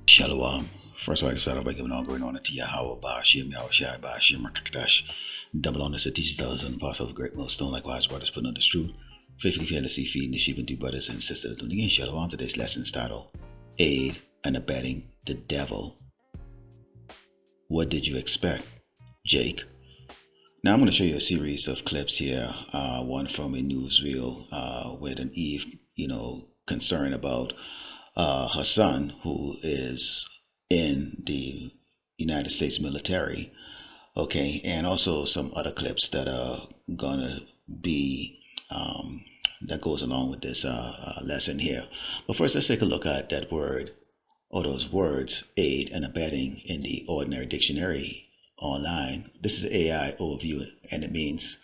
Shalom. First, I'd like to start off by giving all glory and honor to Yahweh, Ba'ashim, Yahushai, Ba'ashim, Rakakdash. Double honor to teachers, elders, and apostles of the great millstone, likewise, brothers putting on this truth. Faithfully fearlessly feeding the sheep and two brothers and sisters of the again. Shalom. Today's lesson is titled Aid and Abetting the Devil. What did you expect, Jake? Now I'm going to show you a series of clips here. One from a newsreel with an Eve, concern about her son, who is in the United States military. Okay, and also some other clips that are gonna be that goes along with this lesson here. But first, let's take a look at that word, or those words, aid and abetting, in the ordinary dictionary online. This is an AI overview, and it means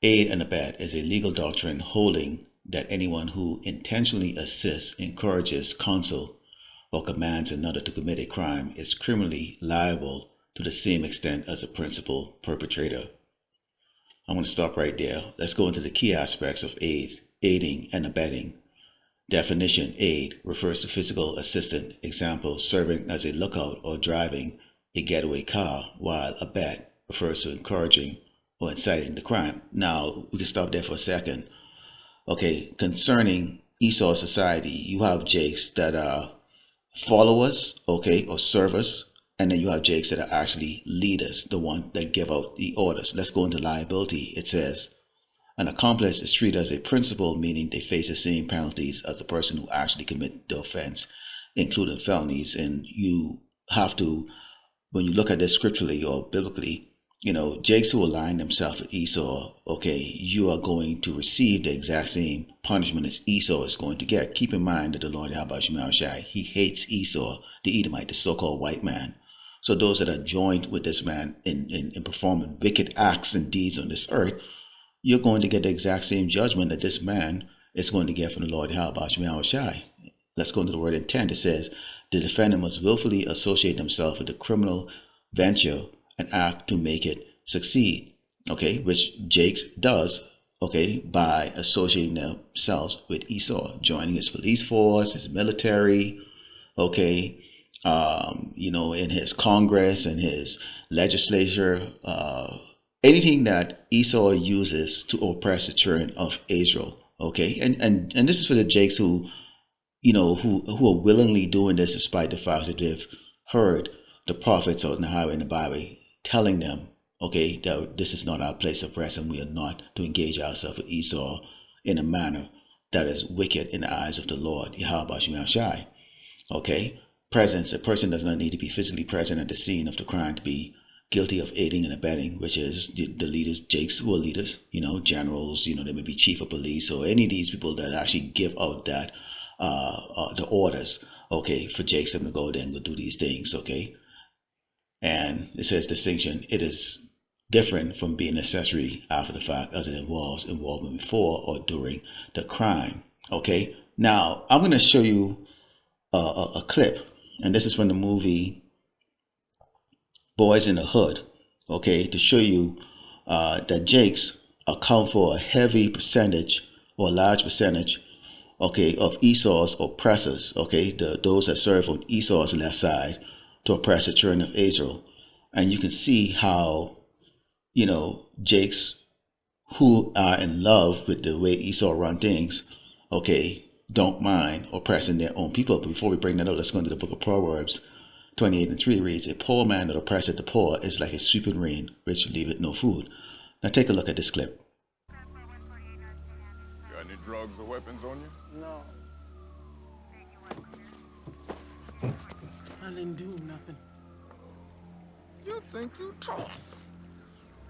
aid and abet is a legal doctrine holding that anyone who intentionally assists, encourages, counsels, or commands another to commit a crime is criminally liable to the same extent as a principal perpetrator. I'm going to stop right there. Let's go into the key aspects of aiding and abetting. Definition: aid refers to physical assistance, example, serving as a lookout or driving a getaway car, while abet refers to encouraging or inciting the crime. Now, we can stop there for a second. Okay, concerning Esau society, you have Jakes that are followers, okay, or servers, and then you have Jakes that are actually leaders, the one that give out the orders. Let's go into liability. It says, an accomplice is treated as a principal, meaning they face the same penalties as the person who actually commit the offense, including felonies. And you have to, when you look at this scripturally or biblically, Jakes who align themselves with Esau, okay, you are going to receive the exact same punishment as Esau is going to get. Keep in mind that the Lord Yahushua, he hates Esau, the Edomite, the so-called white man. So those that are joined with this man in performing wicked acts and deeds on this earth, you're going to get the exact same judgment that this man is going to get from the Lord Yahushua. Let's go into the word intent. It says, the defendant must willfully associate himself with the criminal venture and act to make it succeed, okay, which Jakes does, okay, by associating themselves with Esau, joining his police force, his military, okay, in his Congress and his legislature, anything that Esau uses to oppress the children of Israel, okay, and this is for the Jakes who are willingly doing this despite the fact that they've heard the prophets out in the highway and the byway telling them, okay, that this is not our place of rest and we are not to engage ourselves with Esau in a manner that is wicked in the eyes of the Lord, Yahushua. Okay, presence. A person does not need to be physically present at the scene of the crime to be guilty of aiding and abetting, which is the leaders, Jakes who are leaders, generals, they may be chief of police or any of these people that actually give out that the orders, okay, for Jakes them to go there and go do these things, okay. And it says distinction. It is different from being accessory after the fact, as it involves involvement before or during the crime. Okay. Now I'm going to show you a clip, and this is from the movie Boys in the Hood. Okay, to show you that Jakes account for a heavy percentage or a large percentage, okay, of Esau's oppressors. Okay, those that serve on Esau's left side to oppress the children of Israel. And you can see how, Jakes who are in love with the way Esau run things, okay, don't mind oppressing their own people. But before we bring that up, let's go into the book of Proverbs 28:3 reads, a poor man that oppresseth the poor is like a sweeping rain, which leaveth no food. Now take a look at this clip. Got any drugs or weapons on you? No. I didn't do nothing. You think you tough?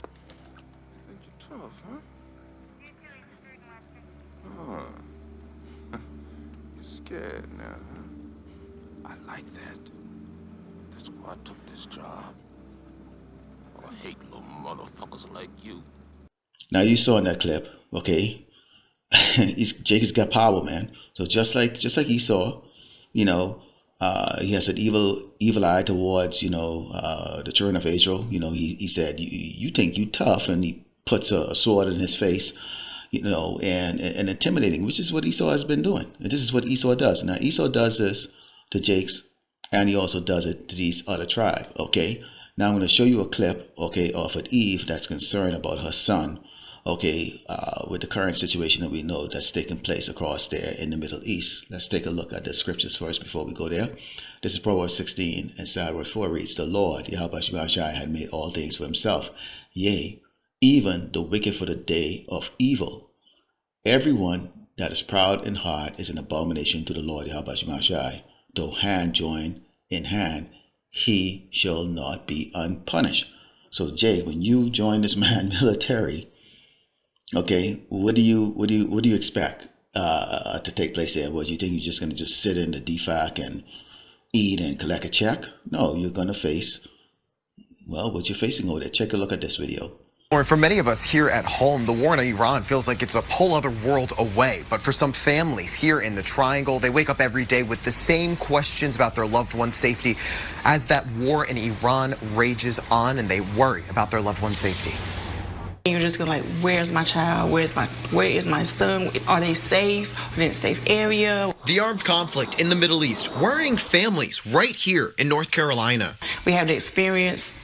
You think you tough, huh? You're scared now, huh? I like that. That's why I took this job. I hate little motherfuckers like you. Now you saw in that clip, okay, Jake has got power, man. So just like Esau, he has an evil eye towards, the children of Israel. He said, you think you tough, and he puts a sword in his face, and intimidating, which is what Esau has been doing. And this is what Esau does. Now Esau does this to Jakes, And he also does it to these other tribes. Okay. Now I'm going to show you a clip, okay, of an Eve that's concerned about her son, okay, with the current situation that we know that's taking place across there in the Middle East. Let's take a look at the scriptures first before we go there. This is Proverbs 16, and starting verse 4 reads, The Lord, Yahweh Shai, had made all things for himself, yea, even the wicked for the day of evil. Everyone that is proud in heart is an abomination to the Lord, Yahweh Shai. Though hand join in hand, he shall not be unpunished. So Jay, when you join this man military, okay, what do you expect to take place there? What, you think you're just going to just sit in the DFAC and eat and collect a check? No, you're going to face, well, what you're facing over there. Take a look at this video. For many of us here at home, the war in Iran feels like it's a whole other world away. But for some families here in the Triangle, they wake up every day with the same questions about their loved one's safety as that war in Iran rages on, and they worry about their loved one's safety. You're just going like, where's my child? Where is my son? Are they safe? Are they in a safe area? The armed conflict in the Middle East worrying families right here in North Carolina. We have the experience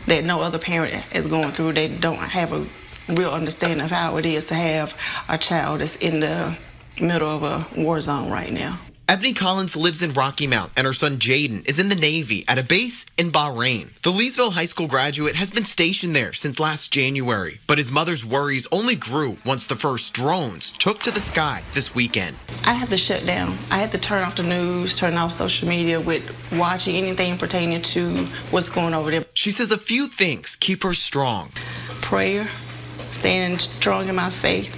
that no other parent is going through. They don't have a real understanding of how it is to have a child that's in the middle of a war zone right now. Ebony Collins lives in Rocky Mount, and her son Jaden is in the Navy at a base in Bahrain. The Leesville High School graduate has been stationed there since last January, but his mother's worries only grew once the first drones took to the sky this weekend. I had to shut down. I had to turn off the news, turn off social media with watching anything pertaining to what's going over there. She says a few things keep her strong. Prayer, staying strong in my faith,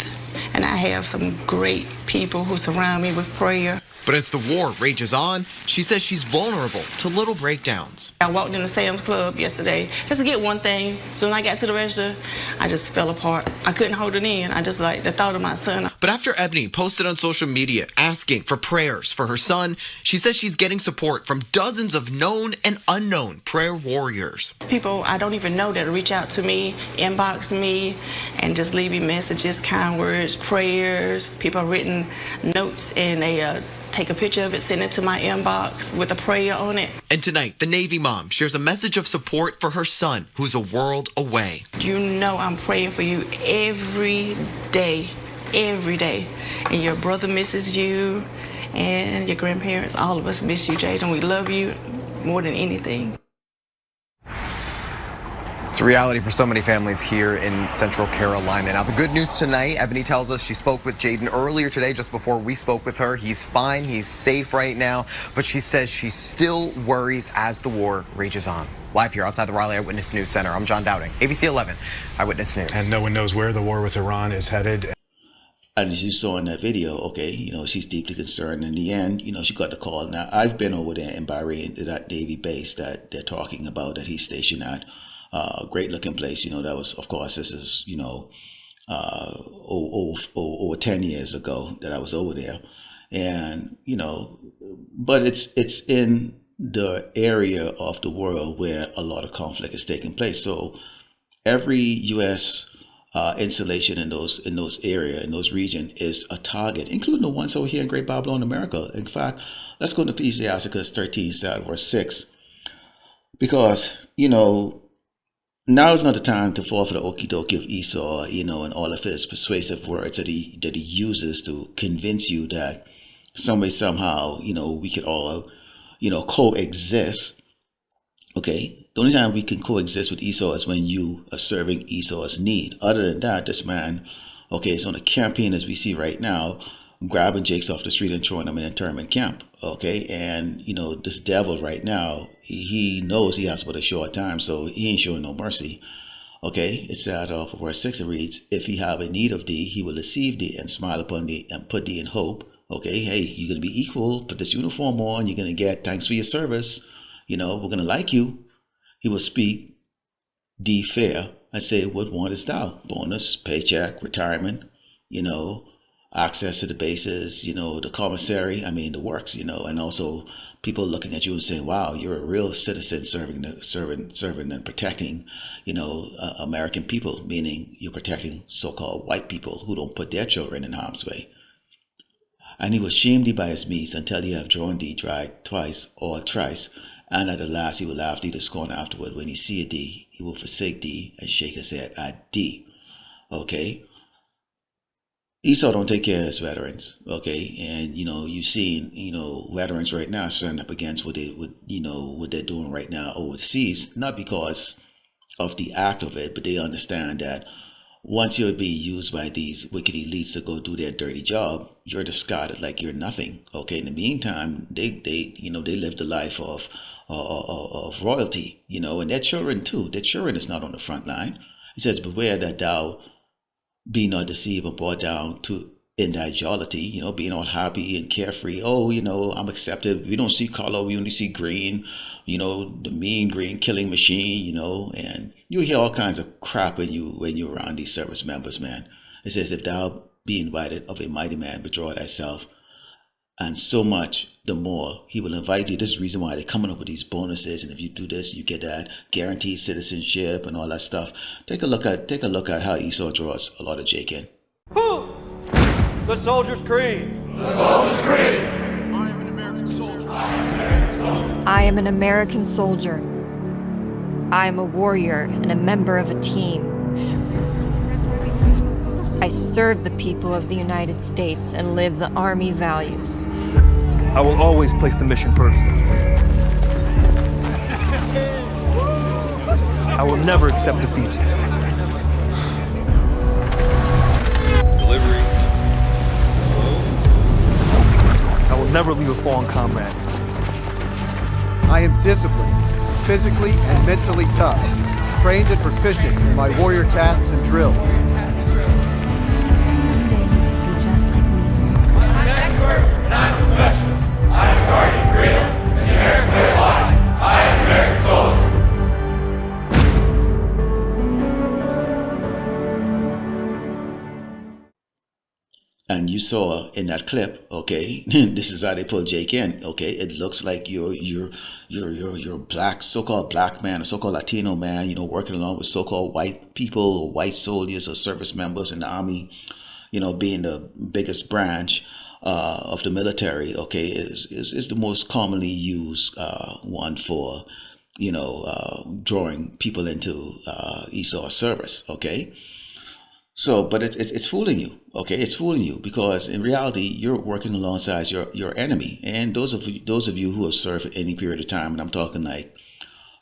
and I have some great people who surround me with prayer. But as the war rages on, she says she's vulnerable to little breakdowns. I walked into Sam's Club yesterday just to get one thing. Soon I got to the register, I just fell apart. I couldn't hold it in. I just like the thought of my son. But after Ebony posted on social media asking for prayers for her son, she says she's getting support from dozens of known and unknown prayer warriors. People I don't even know that reach out to me, inbox me, and just leave me messages, kind words, prayers. People have written notes, and they take a picture of it, send it to my inbox with a prayer on it. And tonight, the Navy mom shares a message of support for her son, who's a world away. You know I'm praying for you every day, and your brother misses you, and your grandparents, all of us miss you, Jaden. We love you more than anything. It's a reality for so many families here in Central Carolina. Now, the good news tonight, Ebony tells us she spoke with Jaden earlier today, just before we spoke with her. He's fine, he's safe right now, but she says she still worries as the war rages on. Live here outside the Raleigh Eyewitness News Center, I'm John Dowding, ABC 11 Eyewitness News. And no one knows where the war with Iran is headed. And as you saw in that video, okay, you know, she's deeply concerned. In the end, you know, she got the call. Now, I've been over there in Bahrain, to that Navy base that they're talking about, that he's stationed at. Great looking place, you know. That was, of course, this is, you know, over 10 years ago that I was over there. And, you know, but it's in the area of the world where a lot of conflict is taking place. So every U.S. Installation in those areas, in those regions, is a target, including the ones over here in Great Babylon, America. In fact, let's go to Ecclesiasticus 13, verse 6, because, you know, now is not the time to fall for the okie dokie of Esau, you know, and all of his persuasive words that he uses to convince you that some way, somehow, you know, we could all, you know, coexist. Okay, the only time we can coexist with Esau is when you are serving Esau's need. Other than that, this man, okay, is on a campaign, as we see right now, grabbing Jakes off the street and throwing them in internment camp. Okay, and you know, this devil right now, he knows he has but a short time, so he ain't showing no mercy. Okay, it's that for verse 6, it reads, if he have a need of thee, he will deceive thee and smile upon thee and put thee in hope. Okay, hey, you're going to be equal, put this uniform on, you're going to get thanks for your service, you know, we're going to like you. He will speak thee fair and say, what wantest thou? Bonus, paycheck, retirement, you know, access to the bases, you know, the commissary, I mean, the works, you know, and also people looking at you and saying, wow, you're a real citizen serving and protecting, you know, American people, meaning you're protecting so-called white people who don't put their children in harm's way. And he will shame thee by his means until he have drawn thee dry twice or thrice. And at the last he will laugh thee to scorn afterward. When he seeth thee, he will forsake thee and shake his head at thee. Okay? Esau don't take care of his veterans, okay? And you've seen, veterans right now standing up against what they're doing right now overseas, not because of the act of it, but they understand that once you're being used by these wicked elites to go do their dirty job, you're discarded like you're nothing. Okay. In the meantime, they live the life of royalty, and their children too. Their children is not on the front line. It says, "Beware that thou be not deceived and brought down to in thy jollity," being all happy and carefree. Oh, I'm accepted. We don't see color, we only see green, the mean green killing machine, and you hear all kinds of crap when you're around these service members, man. It says, "If thou be invited of a mighty man, withdraw thyself, and so much the more he will invite you." This is the reason why they're coming up with these bonuses, and if you do this, you get that guaranteed citizenship and all that stuff. Take a look at how Esau draws a lot of Jake in. The Soldier's Creed. The Soldier's Creed. I am an American soldier. I am an American soldier. I am a warrior and a member of a team. I serve the people of the United States and live the Army values. I will always place the mission first. I will never accept defeat. Delivery. I will never leave a fallen comrade. I am disciplined, physically and mentally tough, trained and proficient in my warrior tasks and drills. Someday you could be just like me. I'm an expert and I'm a professional. I am guarding freedom and the American way of life. I am an American soldier. And you saw in that clip, okay, this is how they pull Jake in, okay. It looks like you're a black, so-called black man, a so-called Latino man, working along with so-called white people or white soldiers or service members in the army, being the biggest branch of the military, okay, is the most commonly used one for, drawing people into Esau's service, okay. So, but it's fooling you, okay? It's fooling you because in reality, you're working alongside your enemy. And those of you who have served for any period of time, and I'm talking like,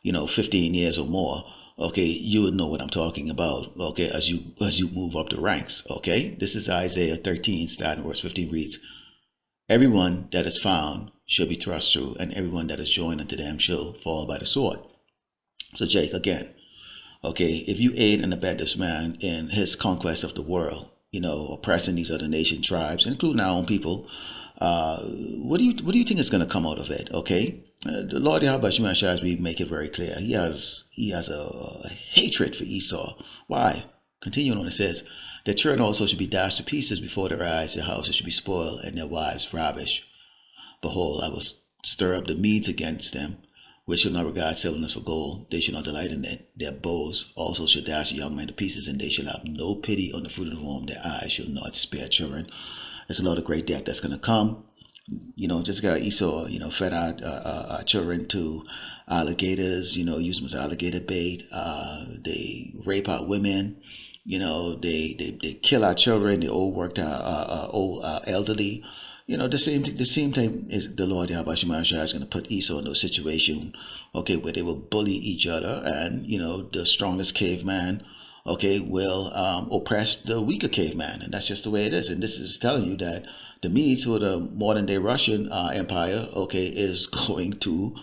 15 years or more, okay, you would know what I'm talking about, okay, as you move up the ranks, okay? This is Isaiah 13, starting verse 15 reads, "Everyone that is found shall be thrust through, and everyone that is joined unto them shall fall by the sword." So, Jake, again, okay, if you aid and abet this man in his conquest of the world, oppressing these other nation tribes, including our own people, what do you think is going to come out of it? Okay, the Lord Yahweh Shai make it very clear. He has a hatred for Esau. Why? Continuing on, it says, "Their children also should be dashed to pieces before their eyes. Their houses should be spoiled, and their wives ravished. Behold, I will stir up the Medes against them, which shall not regard silverness for gold. They shall not delight in it. Their bows also shall dash the young men to pieces, and they shall have no pity on the fruit of the womb. Their eyes shall not spare children." There's a lot of great death that's going to come. Just got Esau, fed our children to alligators, use them as alligator bait. They rape our women. They kill our children. They overwork our elderly. The same time is the Lord Yahweh Shai is going to put Esau in those situations, okay, where they will bully each other, and the strongest caveman, okay, will oppress the weaker caveman, and that's just the way it is. And this is telling you that the Medes, who are the modern day Russian empire, okay, is going to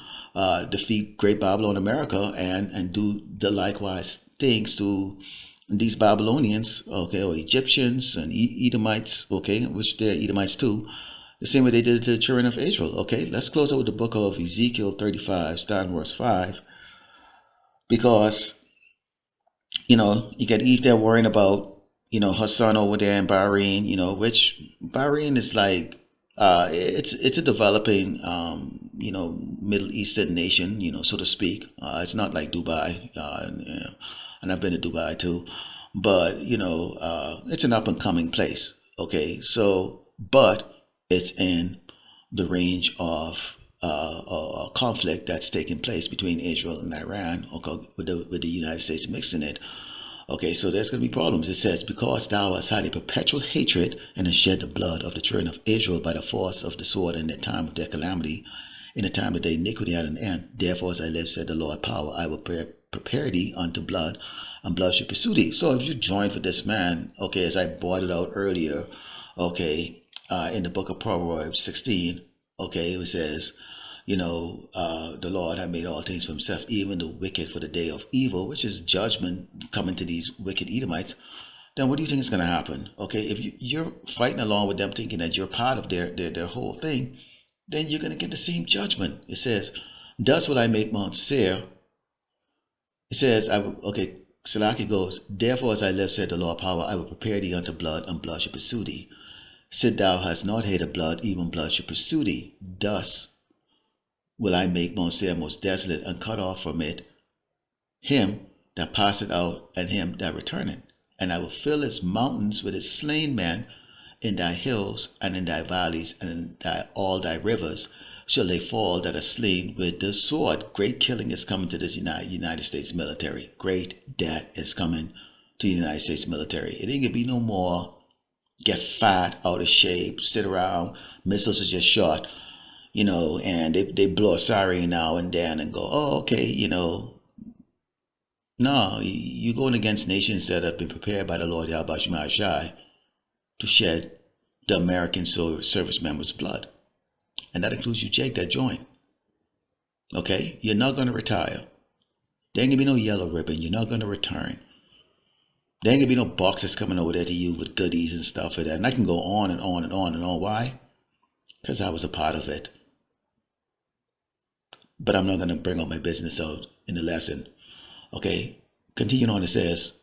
defeat Great Babylon America and do the likewise things to these Babylonians, okay, or Egyptians and Edomites, okay, which they're Edomites too, the same way they did it to the children of Israel. Okay, let's close out with the book of Ezekiel 35, starting verse 5, because you get Eve there worrying about her son over there in Bahrain, which Bahrain is like it's a developing Middle Eastern nation, so to speak. It's not like Dubai, and I've been to Dubai too, but it's an up and coming place. Okay, so but it's in the range of conflict that's taking place between Israel and Iran, okay, with the United States mixing it. Okay, so there's going to be problems. It says, because thou hast had a perpetual hatred and hast shed the blood of the children of Israel by the force of the sword in the time of their calamity, in the time of their iniquity at an end. Therefore, as I live, said the Lord power, I will prepare thee unto blood, and blood shall pursue thee. So if you join for this man, okay, as I brought it out earlier, okay, in the book of Proverbs 16, okay, it says, the Lord had made all things for himself, even the wicked for the day of evil, which is judgment coming to these wicked Edomites. Then what do you think is going to happen? Okay, if you're fighting along with them thinking that you're part of their whole thing, then you're going to get the same judgment. It says, thus will I make Mount Seir. It says, Salaki goes, therefore as I live, said the Lord power, I will prepare thee unto blood, and blood shall pursue thee. Sit thou hast not hated blood, even blood shall pursue thee. Thus will I make Mount Seir most desolate, and cut off from it him that passeth out, and him that returneth. And I will fill its mountains with its slain men, in thy hills, and in thy valleys, and in all thy rivers shall they fall that are slain with the sword. Great killing is coming to this United States military. Great death is coming to the United States military. It ain't gonna be no more get fat, out of shape, sit around, missiles are just shot, and they blow a siren now and then and go, oh, okay, No, you're going against nations that have been prepared by the Lord Yahweh Shai to shed the American service members' blood. And that includes you, Jake, that joined. Okay? You're not going to retire. There ain't going to be no yellow ribbon. You're not going to return. There ain't going to be no boxes coming over there to you with goodies and stuff like that. And I can go on and on and on and on. Why? Because I was a part of it. But I'm not going to bring all my business out in the lesson. Okay? Continuing on, it says,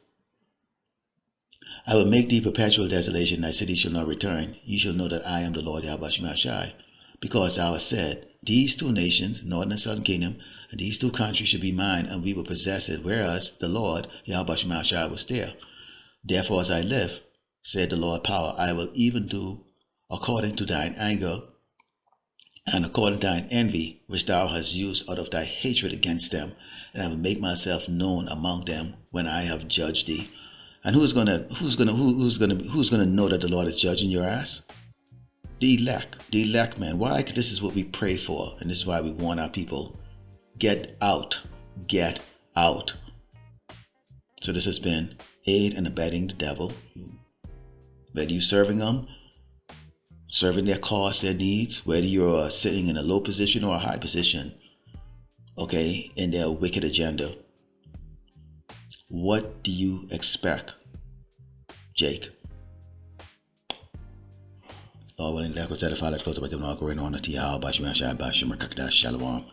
I will make thee perpetual desolation, thy city shall not return. Ye shall know that I am the Lord Yahweh Shai. Because thou hast said, these two nations, northern and southern kingdom, and these two countries should be mine, and we will possess it, whereas the Lord Yahweh Shai was there. Therefore, as I live, said the Lord power, I will even do according to thine anger, and according to thine envy, which thou hast used out of thy hatred against them, and I will make myself known among them when I have judged thee. And who's gonna know that the Lord is judging your ass? The elect, man. Why? Because this is what we pray for, and this is why we want our people. Get out. So this has been aid and abetting the devil. Whether you're serving them, serving their cause, their needs, whether you're sitting in a low position or a high position, okay, in their wicked agenda. What do you expect, Jake? Lord willing, that was that if I let close up, I give an all going on to Yahweh, Bashim, Shalom.